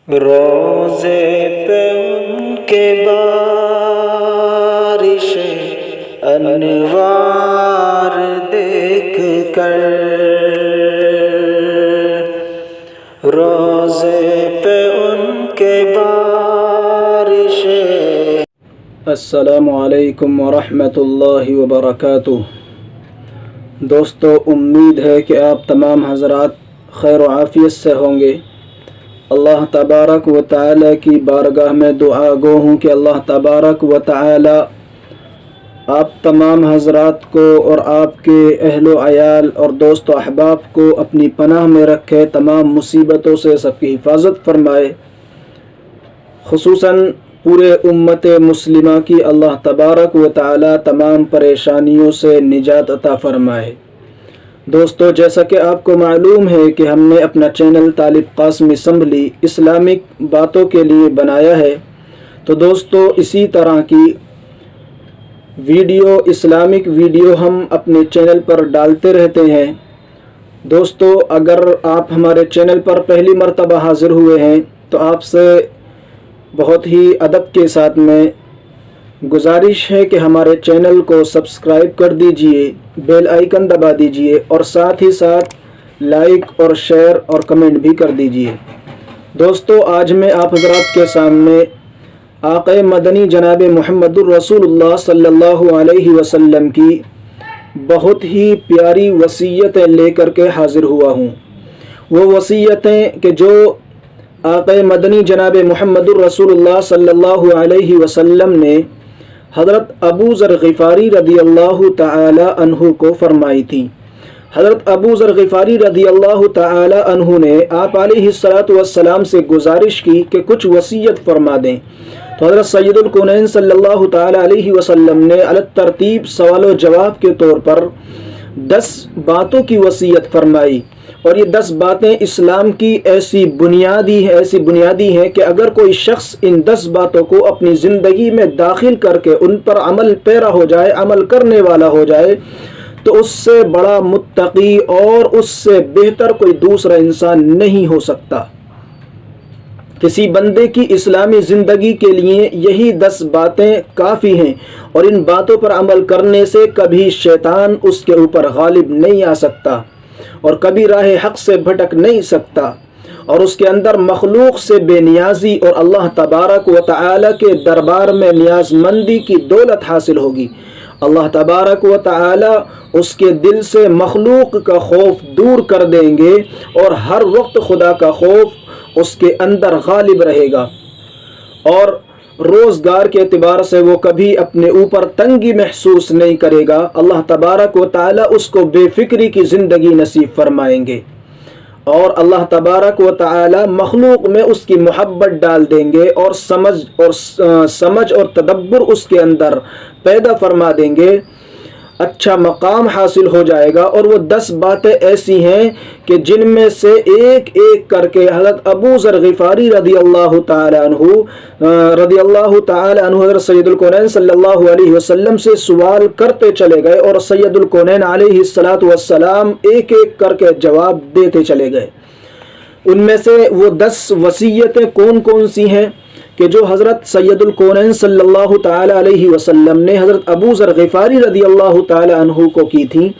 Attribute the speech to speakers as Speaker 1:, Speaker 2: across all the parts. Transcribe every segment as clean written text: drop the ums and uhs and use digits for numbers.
Speaker 1: روزے پہ ان کے بارش انوار دیکھ کر، روزے پہ ان کے بارش۔
Speaker 2: السلام علیکم ورحمۃ اللہ وبرکاتہ۔ دوستو، امید ہے کہ آپ تمام حضرات خیر و عافیت سے ہوں گے۔ اللہ تبارک و تعالی کی بارگاہ میں دعا گو ہوں کہ اللہ تبارک و تعالی آپ تمام حضرات کو اور آپ کے اہل و عیال اور دوست و احباب کو اپنی پناہ میں رکھے، تمام مصیبتوں سے سب کی حفاظت فرمائے، خصوصاً پورے امت مسلمہ کی اللہ تبارک و تعالی تمام پریشانیوں سے نجات عطا فرمائے۔ دوستو، جیسا کہ آپ کو معلوم ہے کہ ہم نے اپنا چینل طالب قاسم اسمبلی اسلامک باتوں کے لیے بنایا ہے، تو دوستو اسی طرح کی اسلامک ویڈیو ہم اپنے چینل پر ڈالتے رہتے ہیں۔ دوستو، اگر آپ ہمارے چینل پر پہلی مرتبہ حاضر ہوئے ہیں تو آپ سے بہت ہی ادب کے ساتھ میں گزارش ہے کہ ہمارے چینل کو سبسکرائب کر دیجئے، بیل آئیکن دبا دیجئے اور ساتھ ہی ساتھ لائک اور شیئر اور کمنٹ بھی کر دیجئے۔ دوستو، آج میں آپ حضرات کے سامنے آقا مدنی جناب محمد الرسول اللہ صلی اللہ علیہ وسلم کی بہت ہی پیاری وصیتیں لے کر کے حاضر ہوا ہوں۔ وہ وصیتیں کہ جو آقا مدنی جناب محمد الرسول اللہ صلی اللہ علیہ وسلم نے حضرت ابو ذر غفاری رضی اللہ تعالی عنہ کو فرمائی تھی۔ حضرت ابو ذر غفاری رضی اللہ تعالی عنہ نے آپ علیہ السلام سے گزارش کی کہ کچھ وصیت فرما دیں، تو حضرت سید الکونین صلی اللہ تعالی علیہ وسلم نے علی ترتیب سوال و جواب کے طور پر 10 باتوں کی وصیت فرمائی، اور یہ 10 باتیں اسلام کی ایسی بنیادی ہیں کہ اگر کوئی شخص ان 10 باتوں کو اپنی زندگی میں داخل کر کے ان پر عمل پیرا ہو جائے، عمل کرنے والا ہو جائے، تو اس سے بڑا متقی اور اس سے بہتر کوئی دوسرا انسان نہیں ہو سکتا۔ کسی بندے کی اسلامی زندگی کے لیے یہی 10 باتیں کافی ہیں، اور ان باتوں پر عمل کرنے سے کبھی شیطان اس کے اوپر غالب نہیں آ سکتا، اور کبھی راہ حق سے بھٹک نہیں سکتا، اور اس کے اندر مخلوق سے بے نیازی اور اللہ تبارک و تعالی کے دربار میں نیاز مندی کی دولت حاصل ہوگی۔ اللہ تبارک و تعالی اس کے دل سے مخلوق کا خوف دور کر دیں گے، اور ہر وقت خدا کا خوف اس کے اندر غالب رہے گا، اور روزگار کے اعتبار سے وہ کبھی اپنے اوپر تنگی محسوس نہیں کرے گا۔ اللہ تبارک و تعالی اس کو بے فکری کی زندگی نصیب فرمائیں گے، اور اللہ تبارک و تعالی مخلوق میں اس کی محبت ڈال دیں گے، اور سمجھ اور تدبر اس کے اندر پیدا فرما دیں گے، اچھا مقام حاصل ہو جائے گا۔ اور وہ 10 باتیں ایسی ہیں کہ جن میں سے ایک ایک کر کے حضرت ابو ذر غفاری رضی اللہ تعالی عنہ حضرت سید الکونین صلی اللہ علیہ وسلم سے سوال کرتے چلے گئے، اور سید الکونین علیہ السلام ایک ایک کر کے جواب دیتے چلے گئے۔ ان میں سے وہ 10 وصیتیں کون کون سی ہیں کہ جو حضرت سید الکونین صلی اللہ تعالی علیہ وسلم نے حضرت ابو ذر غفاری رضی اللہ تعالی عنہ کو کی تھی؟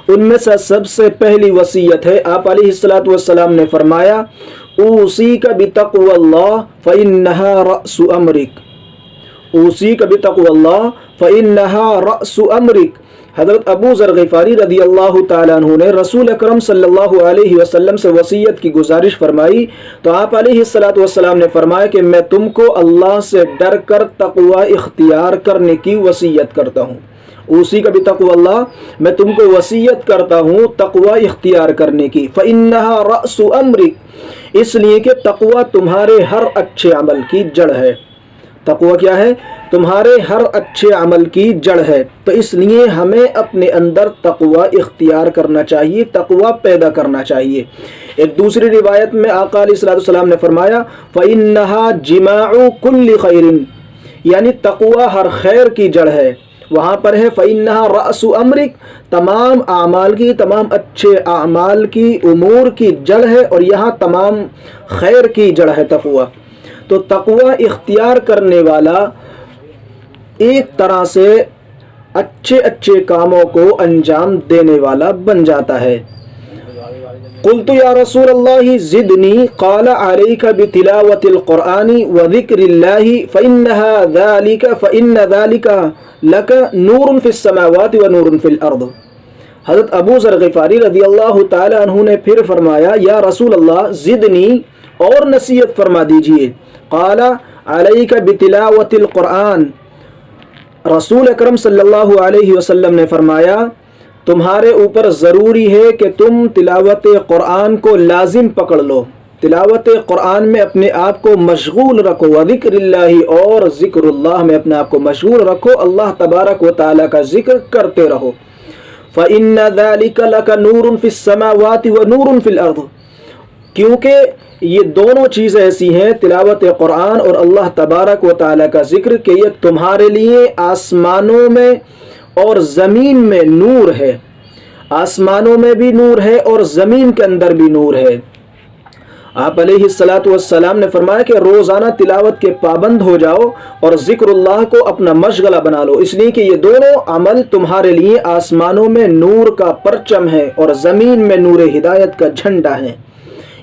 Speaker 2: ان میں سے سب سے پہلی وصیت ہے، آپ علیہ السلام نے فرمایا، اوصیک بتقوی اللہ فإنہا رأس امرک، اوصیک بتقوی اللہ فإنہا رأس امرک۔ حضرت ابو ذر غفاری رضی اللہ تعالیٰ عنہ نے رسول اکرم صلی اللہ علیہ وسلم سے وصیت کی گزارش فرمائی، تو آپ علیہ السلام نے فرمایا کہ میں تم کو اللہ سے ڈر کر تقوی اختیار کرنے کی وصیت کرتا ہوں۔ اسی کا بھی تقوی اللہ، میں تم کو وصیت کرتا ہوں تقوی اختیار کرنے کی۔ فإنہا رأس امرک، اس لیے کہ تقوی تمہارے ہر اچھے عمل کی جڑ ہے۔ تقوی کیا ہے؟ تمہارے ہر اچھے عمل کی جڑ ہے۔ تو اس لیے ہمیں اپنے اندر تقوی اختیار کرنا چاہیے، تقوی پیدا کرنا چاہیے۔ ایک دوسری روایت میں آقا علیہ السلام نے فرمایا، فإنہا جماع کل خیر، یعنی تقوی ہر خیر کی جڑ ہے، وہاں پر ہے فَإِنَّهَا رَأْسُ أَمْرِكَ، تمام اعمال کی، تمام اچھے اعمال کی، امور کی جڑ ہے، اور یہاں تمام خیر کی جڑ ہے تقوی۔ تو تقوی اختیار کرنے والا ایک طرح سے اچھے اچھے کاموں کو انجام دینے والا بن جاتا ہے۔ قلت یا رسول اللہ زدنی، قال علیک بتلاوت القرآن وذکر اللہ فإن ذلك لک نور فی السماوات ونور فی الارض۔ حضرت ابو ذر غفاری رضی اللہ تعالی عنہ نے پھر فرمایا یا رسول اللہ زدنی، اور نصیحت فرما دیجئے۔ قال علیک بتلاوت القرآن، رسول اکرم صلی اللہ علیہ وسلم نے فرمایا تمہارے اوپر ضروری ہے کہ تم تلاوت قرآن کو لازم پکڑ لو، تلاوت قرآن میں اپنے آپ کو مشغول رکھو، وذکر اللہ، اور ذکر اللہ میں اپنے آپ کو مشغول رکھو، اللہ تبارک و تعالیٰ کا ذکر کرتے رہو۔ فَإِنَّ ذَلِكَ لَكَ نُورٌ فِي السَّمَاوَاتِ وَنُورٌ فِي الْأَرْضِ، کیونکہ یہ دونوں چیزیں ایسی ہیں، تلاوت قرآن اور اللہ تبارک و تعالیٰ کا ذکر، کہ یہ تمہارے لیے آسمانوں میں اور زمین میں نور ہے، آسمانوں میں بھی نور ہے اور زمین کے اندر بھی نور ہے۔ آپ علیہ الصلاۃ والسلام نے فرمایا کہ روزانہ تلاوت کے پابند ہو جاؤ اور ذکر اللہ کو اپنا مشغلہ بنا لو، اس لیے کہ یہ دونوں عمل تمہارے لیے آسمانوں میں نور کا پرچم ہے اور زمین میں نور ہدایت کا جھنڈا ہے۔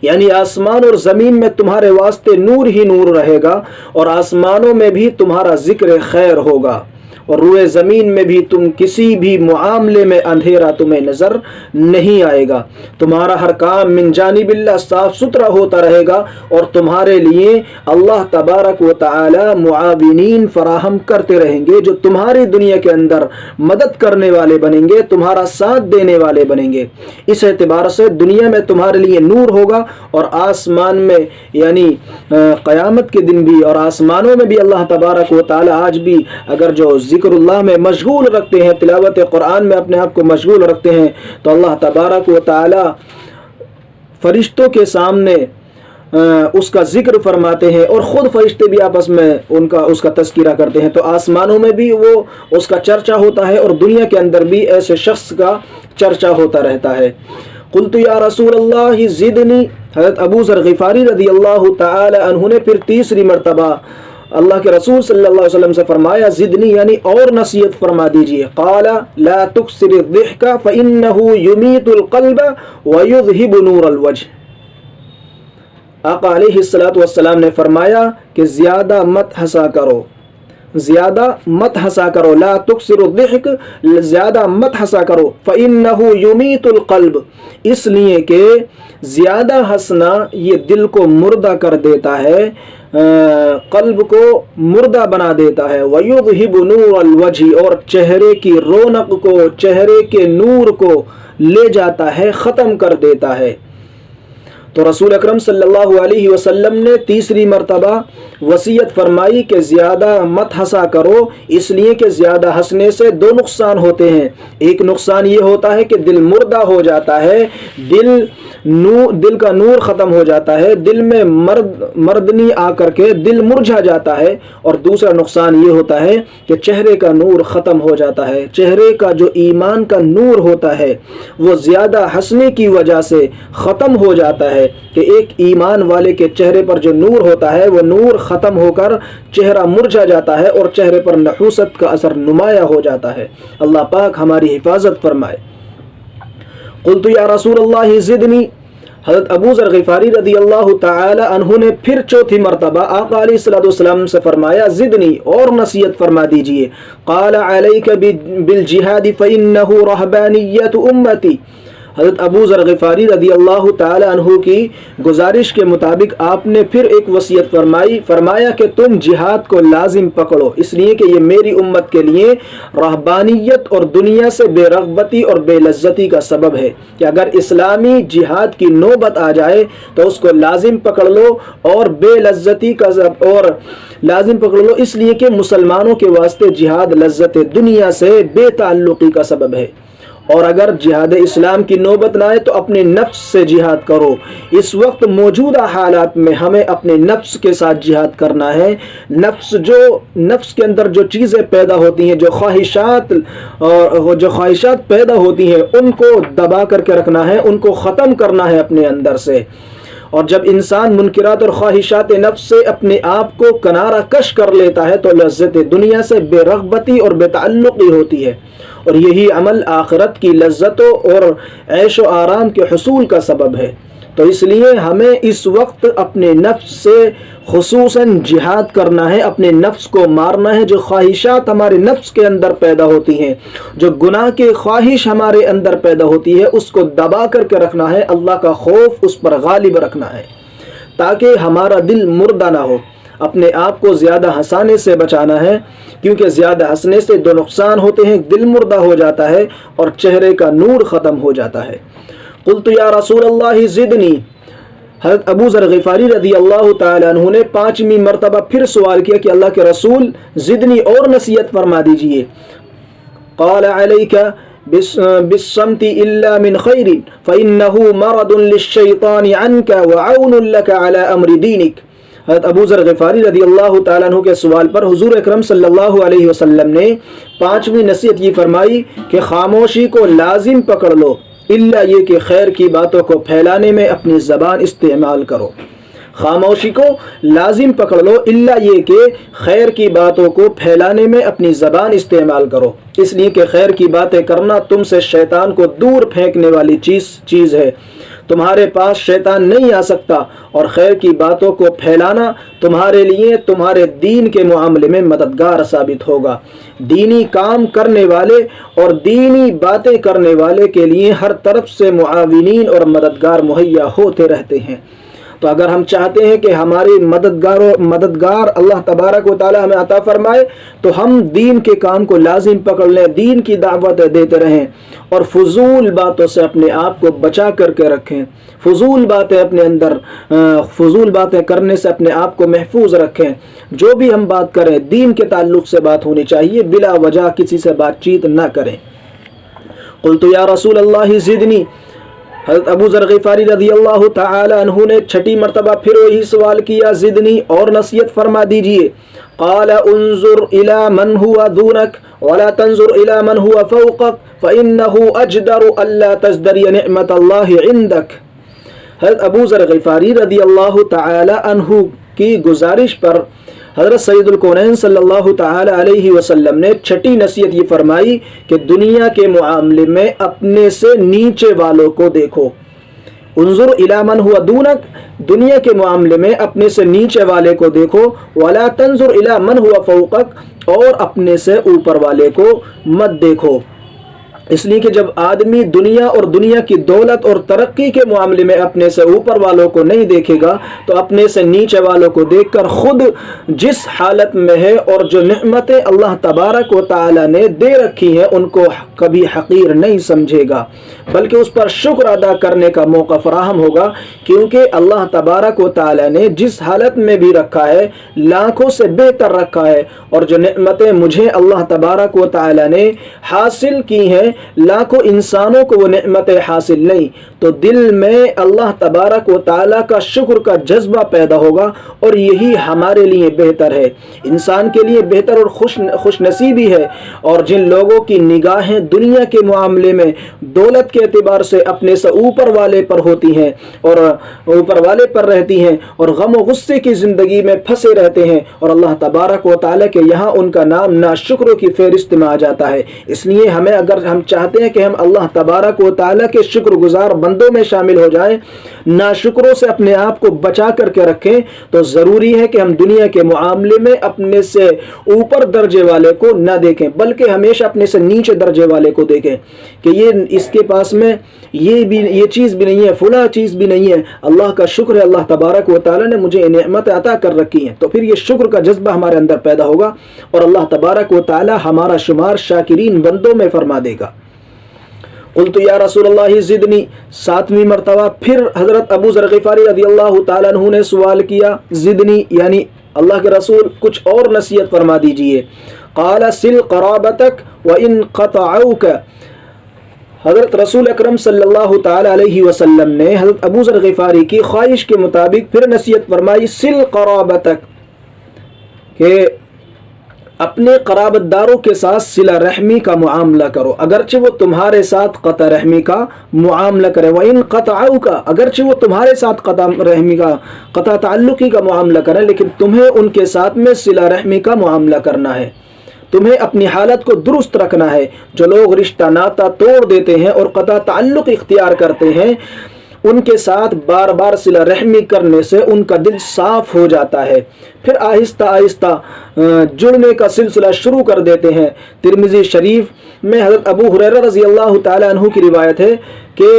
Speaker 2: یعنی آسمان اور زمین میں تمہارے واسطے نور ہی نور رہے گا، اور آسمانوں میں بھی تمہارا ذکر خیر ہوگا، اور روئے زمین میں بھی تم کسی بھی معاملے میں اندھیرا تمہیں نظر نہیں آئے گا، تمہارا ہر کام من جانب اللہ صاف ستھرا ہوتا رہے گا، اور تمہارے لیے اللہ تبارک و تعالی معاونین فراہم کرتے رہیں گے جو تمہاری دنیا کے اندر مدد کرنے والے بنیں گے، تمہارا ساتھ دینے والے بنیں گے۔ اس اعتبار سے دنیا میں تمہارے لیے نور ہوگا، اور آسمان میں یعنی قیامت کے دن بھی اور آسمانوں میں بھی اللہ تبارک و تعالی آج بھی اگر جو ذکر اللہ میں مشغول رکھتے ہیں، تلاوت قرآن میں اپنے آپ کو مشغول رکھتے ہیں، تو اللہ تبارک و تعالی فرشتوں کے سامنے اس کا ذکر فرماتے ہیں، اور خود فرشتے بھی آپس میں اس کا تذکرہ کرتے ہیں، تو آسمانوں میں بھی وہ اس کا چرچا ہوتا ہے، اور دنیا کے اندر بھی ایسے شخص کا چرچا ہوتا رہتا ہے۔ قلت یا رسول اللہ زدنی، حضرت ابو ذر غفاری رضی اللہ تعالی عنہ نے پھر تیسری مرتبہ اللہ کے رسول صلی اللہ علیہ وسلم سے فرمایا زدنی، یعنی اور نصیحت فرما دیجئے۔ قال لا تکثر الضحک فإنه يميت القلب ويذهب نور الوجه۔ آقا علیہ السلام نے فرمایا کہ زیادہ مت ہنسا کرو، زیادہ مت ہنسا کرو، لا تکثر الضحک، زیادہ مت ہنسا کرو، فإنه يميت القلب، اس لیے کہ زیادہ ہنسنا یہ دل کو مردہ کر دیتا ہے، قلب کو مردہ بنا دیتا ہے، وَيُذْهِبُ نُورَ الْوَجْهِ، اور چہرے کی رونق کو، چہرے کے نور کو لے جاتا ہے، ختم کر دیتا ہے۔ تو رسول اکرم صلی اللہ علیہ وسلم نے تیسری مرتبہ وصیت فرمائی کہ زیادہ مت ہنسا کرو، اس لیے کہ زیادہ ہنسنے سے دو نقصان ہوتے ہیں۔ ایک نقصان یہ ہوتا ہے کہ دل مردہ ہو جاتا ہے، دل کا نور ختم ہو جاتا ہے، دل میں مردنی آ کر کے دل مرجھا جاتا ہے، اور دوسرا نقصان یہ ہوتا ہے کہ چہرے کا نور ختم ہو جاتا ہے، چہرے کا جو ایمان کا نور ہوتا ہے وہ زیادہ ہنسنے کی وجہ سے ختم ہو جاتا ہے، کہ ایک ایمان والے کے چہرے پر جو نور ہوتا ہے وہ نور ختم ہو کر چہرہ مرجھا جاتا ہے، اور چہرے پر نحوست کا اثر نمایاں ہو جاتا ہے۔ اللہ پاک ہماری حفاظت فرمائے۔ قلت یا رسول اللہ زدنی، حضرت ابو ذر غفاری رضی اللہ تعالی عنہ نے پھر چوتھی مرتبہ آقا علیہ السلام سے فرمایا زدنی، اور نصیحت فرما دیجئے۔ قال علیک بالجہاد فإنہ رہبانیت امتی، حضرت ابو ذر غفاری رضی اللہ تعالی عنہ کی گزارش کے مطابق آپ نے پھر ایک وصیت فرمایا کہ تم جہاد کو لازم پکڑو، اس لیے کہ یہ میری امت کے لیے رہبانیت اور دنیا سے بے رغبتی اور بے لذتی کا سبب ہے، کہ اگر اسلامی جہاد کی نوبت آ جائے تو اس کو لازم پکڑ لو، اور بے لذتی کا اور لازم پکڑ لو، اس لیے کہ مسلمانوں کے واسطے جہاد لذت دنیا سے بے تعلقی کا سبب ہے، اور اگر جہاد اسلام کی نوبت نہ آئے تو اپنے نفس سے جہاد کرو۔ اس وقت موجودہ حالات میں ہمیں اپنے نفس کے ساتھ جہاد کرنا ہے۔ نفس کے اندر جو چیزیں پیدا ہوتی ہیں، جو خواہشات پیدا ہوتی ہیں، ان کو دبا کر کے رکھنا ہے، ان کو ختم کرنا ہے اپنے اندر سے۔ اور جب انسان منکرات اور خواہشات نفس سے اپنے آپ کو کنارہ کش کر لیتا ہے تو لذت دنیا سے بے رغبتی اور بے تعلقی ہوتی ہے، اور یہی عمل آخرت کی لذتوں اور عیش و آرام کے حصول کا سبب ہے۔ تو اس لیے ہمیں اس وقت اپنے نفس سے خصوصاً جہاد کرنا ہے، اپنے نفس کو مارنا ہے۔ جو خواہشات ہمارے نفس کے اندر پیدا ہوتی ہیں، جو گناہ کی خواہش ہمارے اندر پیدا ہوتی ہے، اس کو دبا کر کے رکھنا ہے، اللہ کا خوف اس پر غالب رکھنا ہے تاکہ ہمارا دل مردہ نہ ہو۔ اپنے آپ کو زیادہ ہنسانے سے بچانا ہے، کیونکہ زیادہ ہنسنے سے دو نقصان ہوتے ہیں، دل مردہ ہو جاتا ہے اور چہرے کا نور ختم ہو جاتا ہے۔ قلت یا رسول اللہ زدنی، حضرت ابو ذر غفاری رضی اللہ تعالیٰ عنہ نے 5ویں مرتبہ پھر سوال کیا کہ اللہ کے رسول زدنی اور نصیحت فرما دیجئے۔ قال علیک بالصمت الا من خیر فانه مرض للشیطان عنك وعون لك على امر دینک۔ حضرت ابو ذر غفاری رضی اللہ تعالیٰ عنہ کے سوال پر حضور اکرم صلی اللہ علیہ وسلم نے 5ویں نصیحت یہ فرمائی کہ خاموشی کو لازم پکڑ لو، الا یہ کہ خیر کی باتوں کو پھیلانے میں اپنی زبان استعمال کرو۔ خاموشی کو لازم پکڑ لو، الا یہ کہ خیر کی باتوں کو پھیلانے میں اپنی زبان استعمال کرو، اس لیے کہ خیر کی باتیں کرنا تم سے شیطان کو دور پھینکنے والی چیز ہے۔ تمہارے پاس شیطان نہیں آ سکتا، اور خیر کی باتوں کو پھیلانا تمہارے لیے تمہارے دین کے معاملے میں مددگار ثابت ہوگا۔ دینی کام کرنے والے اور دینی باتیں کرنے والے کے لیے ہر طرف سے معاونین اور مددگار مہیا ہوتے رہتے ہیں۔ تو اگر ہم چاہتے ہیں کہ ہماری مددگار اللہ تبارک و تعالی ہمیں عطا فرمائے تو ہم دین کے کام کو لازم پکڑ لیں، دین کی دعوت دیتے رہیں، اور فضول باتوں سے اپنے آپ کو بچا کر کے رکھیں۔ فضول باتیں کرنے سے اپنے آپ کو محفوظ رکھیں۔ جو بھی ہم بات کریں دین کے تعلق سے بات ہونی چاہیے، بلا وجہ کسی سے بات چیت نہ کریں۔ قلت یا رسول اللہ زدنی، حضرت ابو ذر غفاری رضی اللہ تعالی عنہ نے 6 مرتبہ پھر وہی سوال کیا، زدنی اور نصیحت فرما دیجئے۔ قال انظر الى من هو دونك ولا تنظر الى من هو فوقك فانه اجدر الا تزدري نعمت الله عندك۔ حضرت ابو ذر غفاری رضی اللہ تعالی عنہ کی گزارش پر حضرت سید الکونین صلی اللہ تعالی علیہ وسلم نے 6 نصیحت یہ فرمائی کہ دنیا کے معاملے میں اپنے سے نیچے والوں کو دیکھو۔ انظر الی من ہوا دونک، دنیا کے معاملے میں اپنے سے نیچے والے کو دیکھو، ولا تنظر الی من ہوا فوقک، اور اپنے سے اوپر والے کو مت دیکھو۔ اس لیے کہ جب آدمی دنیا اور دنیا کی دولت اور ترقی کے معاملے میں اپنے سے اوپر والوں کو نہیں دیکھے گا تو اپنے سے نیچے والوں کو دیکھ کر خود جس حالت میں ہے اور جو نعمتیں اللہ تبارک و تعالی نے دے رکھی ہیں ان کو کبھی حقیر نہیں سمجھے گا، بلکہ اس پر شکر ادا کرنے کا موقع فراہم ہوگا، کیونکہ اللہ تبارک و تعالی نے جس حالت میں بھی رکھا ہے لاکھوں سے بہتر رکھا ہے، اور جو نعمتیں مجھے اللہ تبارک و تعالی نے حاصل کی ہیں لاکھوں انسانوں کو وہ نعمتیں حاصل نہیں، تو دل میں اللہ تبارک و تعالی کا شکر کا جذبہ پیدا ہوگا، اور یہی ہمارے لیے بہتر ہے، انسان کے لیے بہتر اور خوش نصیبی ہے۔ اور جن لوگوں کی نگاہیں دنیا کے معاملے میں دولت کے اعتبار سے اپنے سے اوپر والے پر ہوتی ہیں اور اوپر والے پر رہتی ہیں اور غم و غصے کی زندگی میں پھنسے رہتے ہیں، اور اللہ تبارک و تعالی کے یہاں ان کا نام ناشکروں کی فہرست میں آ جاتا ہے۔ اس لیے اگر ہم چاہتے ہیں کہ ہم اللہ تبارک و تعالی کے شکر گزار بندوں میں شامل ہو جائیں، ناشکروں سے اپنے آپ کو بچا کر کے رکھیں، تو ضروری ہے کہ ہم دنیا کے معاملے میں اپنے سے اوپر درجے والے کو نہ دیکھیں، بلکہ ہمیشہ اپنے سے نیچے درجے والے کو دیکھیں کہ اس کے پاس میں یہ چیز بھی نہیں ہے، فلاں چیز بھی نہیں ہے، اللہ کا شکر ہے اللہ تبارک و تعالی نے مجھے نعمت عطا کر رکھی ہیں، تو پھر یہ شکر کا جذبہ ہمارے اندر پیدا ہوگا اور اللہ تبارک و تعالی ہمارا شمار شاکرین بندوں میں فرما دے گا۔ قلت یا رسول اللہ زدنی، 7ویں مرتبہ پھر حضرت ابو ذر غفاری رضی اللہ تعالیٰ عنہ نے سوال کیا، زدنی یعنی اللہ کے رسول کچھ اور نصیحت فرما دیجئے۔ قال سل قرابتک وان قطعوک، حضرت رسول اکرم صلی اللہ تعالی علیہ وسلم نے حضرت ابو ذر غفاری کی خواہش کے مطابق پھر نصیحت فرمائی، سل قرابتک، کہ اپنے قرابت داروں کے ساتھ صلہ رحمی کا معاملہ کرو، اگرچہ وہ تمہارے ساتھ قطع رحمی کا معاملہ کرے، وَإِن قَطَعُوكَ، اگرچہ وہ تمہارے ساتھ قطع رحمی کا، قطع تعلقی کا معاملہ کریں، لیکن تمہیں ان کے ساتھ میں صلہ رحمی کا معاملہ کرنا ہے، تمہیں اپنی حالت کو درست رکھنا ہے۔ جو لوگ رشتہ ناتا توڑ دیتے ہیں اور قطع تعلق اختیار کرتے ہیں، ان کے ساتھ بار بار صلہ رحمی کرنے سے ان کا دل صاف ہو جاتا ہے، پھر آہستہ آہستہ جڑنے کا سلسلہ شروع کر دیتے ہیں۔ ترمذی شریف میں حضرت ابو ہریرہ رضی اللہ تعالی عنہ کی روایت ہے کہ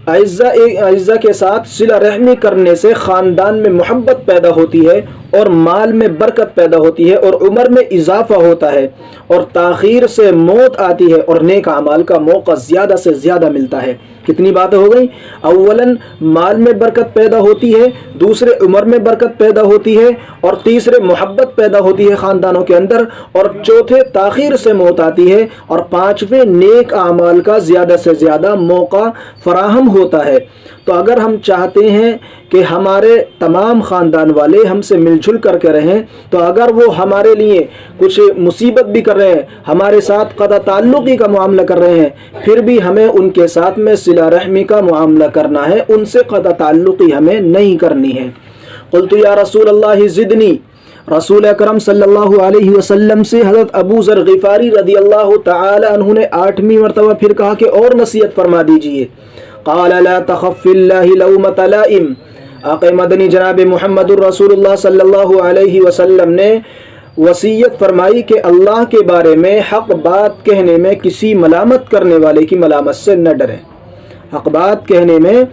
Speaker 2: اعزہ کے ساتھ صلہ رحمی کرنے سے خاندان میں محبت پیدا ہوتی ہے اور مال میں برکت پیدا ہوتی ہے اور عمر میں اضافہ ہوتا ہے اور تاخیر سے موت آتی ہے اور نیک اعمال کا موقع زیادہ سے زیادہ ملتا ہے۔ کتنی باتیں ہو گئیں؟ اولاً مال میں برکت پیدا ہوتی ہے، دوسرے عمر میں برکت پیدا ہوتی ہے، اور تیسرے محبت پیدا ہوتی ہے خاندانوں کے اندر، اور چوتھے تاخیر سے موت آتی ہے، اور پانچویں نیک اعمال کا زیادہ سے زیادہ موقع فراہم ہوتا ہے۔ تو اگر ہم چاہتے ہیں کہ ہمارے تمام خاندان والے ہم سے مل جل کر کے رہیں، تو اگر وہ ہمارے لیے کچھ مصیبت بھی کر رہے ہیں، ہمارے ساتھ قطع تعلقی کا معاملہ کر رہے ہیں، پھر بھی ہمیں ان کے ساتھ میں صلہ رحمی کا معاملہ کرنا ہے، ان سے قطع تعلقی ہمیں نہیں کرنی ہے۔ قلت یا رسول اللہ زدنی، رسول اکرم صلی اللہ علیہ وسلم سے حضرت ابو ذر غفاری رضی اللہ تعالی عنہ نے 8ویں مرتبہ پھر کہا کہ اور نصیحت فرما دیجئے۔ قال لا تخف فی اللہ لومۃ لائم، آقا مدنی جناب محمد الرسول اللہ صلی اللہ علیہ وسلم نے وصیت فرمائی کہ اللہ کے بارے میں حق بات کہنے میں کسی ملامت کرنے والے کی ملامت سے نہ ڈریں، حق بات کہنے میں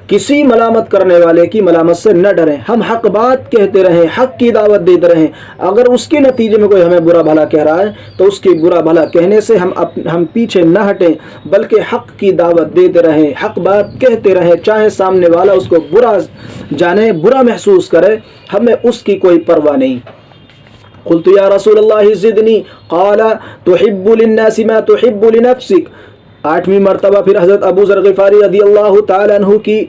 Speaker 2: کسی ملامت کرنے والے کی ملامت سے نہ ڈریں، ہم حق بات کہتے رہیں، حق کی دعوت دیتے رہیں، اگر اس کے نتیجے میں کوئی ہمیں برا بھلا کہہ رہا ہے تو اس کی برا بھلا کہنے سے ہم پیچھے نہ ہٹیں، بلکہ حق کی دعوت دیتے رہیں، حق بات کہتے رہیں، چاہے سامنے والا اس کو برا جانے، برا محسوس کرے، ہمیں اس کی کوئی پرواہ نہیں۔ قلت یا رسول اللہ زدنی، قال تحب للناس ما تحب لنفسک، 8ویں مرتبہ پھر حضرت ابو ذر غفاری رضی اللہ تعالی عنہ کی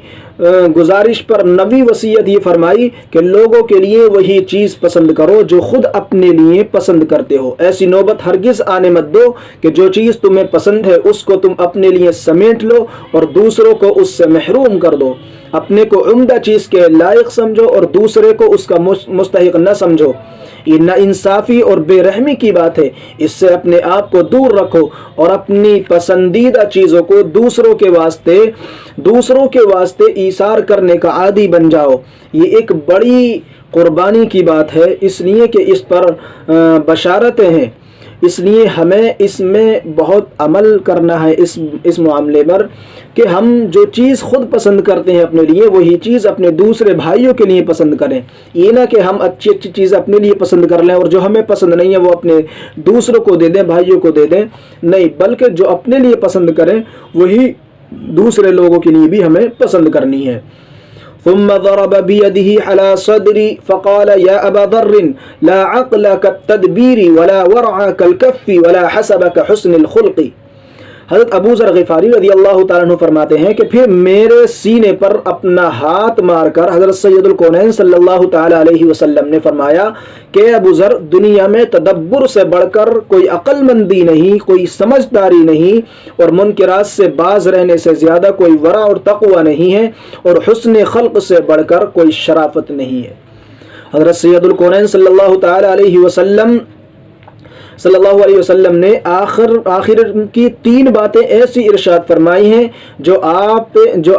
Speaker 2: گزارش پر 9ویں وصیت یہ فرمائی کہ لوگوں کے لیے وہی چیز پسند کرو جو خود اپنے لیے پسند کرتے ہو، ایسی نوبت ہرگز آنے مت دو کہ جو چیز تمہیں پسند ہے اس کو تم اپنے لیے سمیٹ لو اور دوسروں کو اس سے محروم کر دو، اپنے کو عمدہ چیز کے لائق سمجھو اور دوسرے کو اس کا مستحق نہ سمجھو، یہ نا انصافی اور بے رحمی کی بات ہے، اس سے اپنے آپ کو دور رکھو اور اپنی پسندیدہ چیزوں کو دوسروں کے واسطے ایثار کرنے کا عادی بن جاؤ، یہ ایک بڑی قربانی کی بات ہے، اس لیے کہ اس پر بشارتیں ہیں، اس لیے ہمیں اس میں بہت عمل کرنا ہے اس معاملے پر کہ ہم جو چیز خود پسند کرتے ہیں اپنے لیے وہی چیز اپنے دوسرے بھائیوں کے لیے پسند کریں، یہ نہ کہ ہم اچھی اچھی چیز اپنے لیے پسند کر لیں اور جو ہمیں پسند نہیں ہے وہ اپنے دوسروں کو دے دیں، بھائیوں کو دے دیں، نہیں، بلکہ جو اپنے لیے پسند کریں وہی دوسرے لوگوں کے لیے بھی ہمیں پسند کرنی ہے۔ ثم ضرب بيده على صدري فقال يا أبا ذر لا عقل كالتدبير ولا ورع كالكف ولا حسب كحسن الخلق۔ حضرت ابو ذر غفاری رضی اللہ تعالیٰ عنہ فرماتے ہیں کہ پھر میرے سینے پر اپنا ہاتھ مار کر حضرت سید الکونین صلی اللہ تعالیٰ علیہ وسلم نے فرمایا کہ ابو ذر، دنیا میں تدبر سے بڑھ کر کوئی عقل مندی نہیں، کوئی سمجھداری نہیں، اور منکرات سے باز رہنے سے زیادہ کوئی ورع اور تقوی نہیں ہے، اور حسن خلق سے بڑھ کر کوئی شرافت نہیں ہے۔ حضرت سید الکونین صلی اللہ تعالیٰ علیہ وسلم نے آخر کی 3 باتیں ایسی ارشاد فرمائی ہیں جو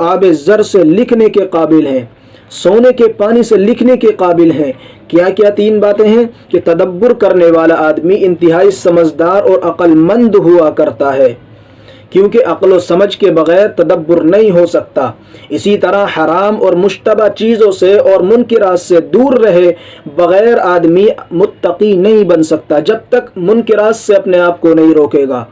Speaker 2: آب زر سے لکھنے کے قابل ہیں، سونے کے پانی سے لکھنے کے قابل ہیں۔ کیا 3 باتیں ہیں؟ کہ تدبر کرنے والا آدمی انتہائی سمجھدار اور عقل مند ہوا کرتا ہے، کیونکہ عقل و سمجھ کے بغیر تدبر نہیں ہو سکتا۔ اسی طرح حرام اور مشتبہ چیزوں سے اور منکرات سے دور رہے بغیر آدمی متقی نہیں بن سکتا جب تک منکرات سے اپنے آپ کو نہیں روکے گا۔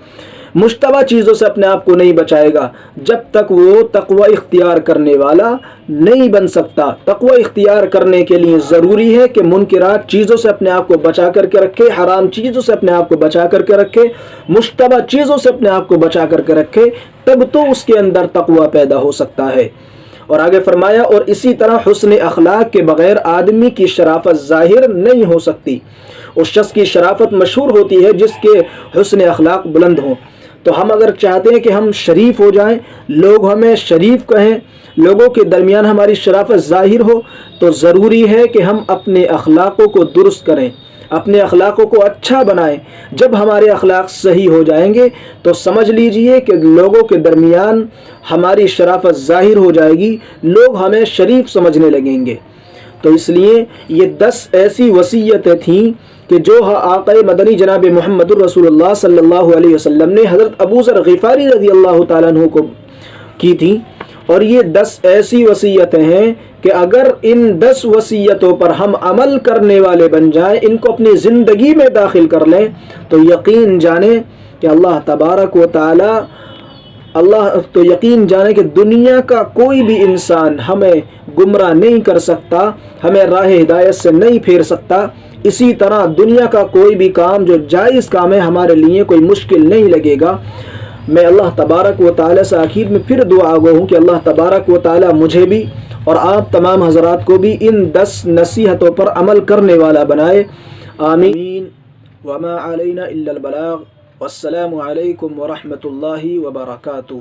Speaker 2: مشتبہ چیزوں سے اپنے آپ کو نہیں بچائے گا جب تک وہ تقوی اختیار کرنے والا نہیں بن سکتا۔ تقوی اختیار کرنے کے لیے ضروری ہے کہ منکرات چیزوں سے اپنے آپ کو بچا کر کے رکھے، حرام چیزوں سے اپنے آپ کو بچا کر کے رکھے، مشتبہ چیزوں سے اپنے آپ کو بچا کر کے رکھے، تب تو اس کے اندر تقوی پیدا ہو سکتا ہے۔ اور آگے فرمایا اور اسی طرح حسن اخلاق کے بغیر آدمی کی شرافت ظاہر نہیں ہو سکتی۔ اس شخص کی شرافت مشہور ہوتی ہے جس کے حسن اخلاق بلند ہوں۔ تو ہم اگر چاہتے ہیں کہ ہم شریف ہو جائیں، لوگ ہمیں شریف کہیں، لوگوں کے درمیان ہماری شرافت ظاہر ہو، تو ضروری ہے کہ ہم اپنے اخلاقوں کو درست کریں، اپنے اخلاقوں کو اچھا بنائیں۔ جب ہمارے اخلاق صحیح ہو جائیں گے تو سمجھ لیجئے کہ لوگوں کے درمیان ہماری شرافت ظاہر ہو جائے گی، لوگ ہمیں شریف سمجھنے لگیں گے۔ تو اس لیے یہ 10 ایسی وصیتیں تھیں کہ جو آقا مدنی جناب محمد الرسول اللہ صلی اللہ علیہ وسلم نے حضرت ابو ذر غفاری رضی اللہ تعالیٰ عنہ کو کی تھیں، اور یہ 10 ایسی وصیتیں ہیں کہ اگر ان 10 وصیتوں پر ہم عمل کرنے والے بن جائیں، ان کو اپنی زندگی میں داخل کر لیں، تو یقین جانیں کہ اللہ تبارک و تعالی یقین جانے کہ دنیا کا کوئی بھی انسان ہمیں گمراہ نہیں کر سکتا، ہمیں راہ ہدایت سے نہیں پھیر سکتا۔ اسی طرح دنیا کا کوئی بھی کام جو جائز کام ہے ہمارے لیے کوئی مشکل نہیں لگے گا۔ میں اللہ تبارک و تعالی سے آخر میں پھر دعا گو ہوں کہ اللہ تبارک و تعالی مجھے بھی اور آپ تمام حضرات کو بھی ان 10 نصیحتوں پر عمل کرنے والا بنائے، آمین۔ وما علینا الا البلاغ، والسلام علیکم ورحمۃ اللہ وبرکاتہ۔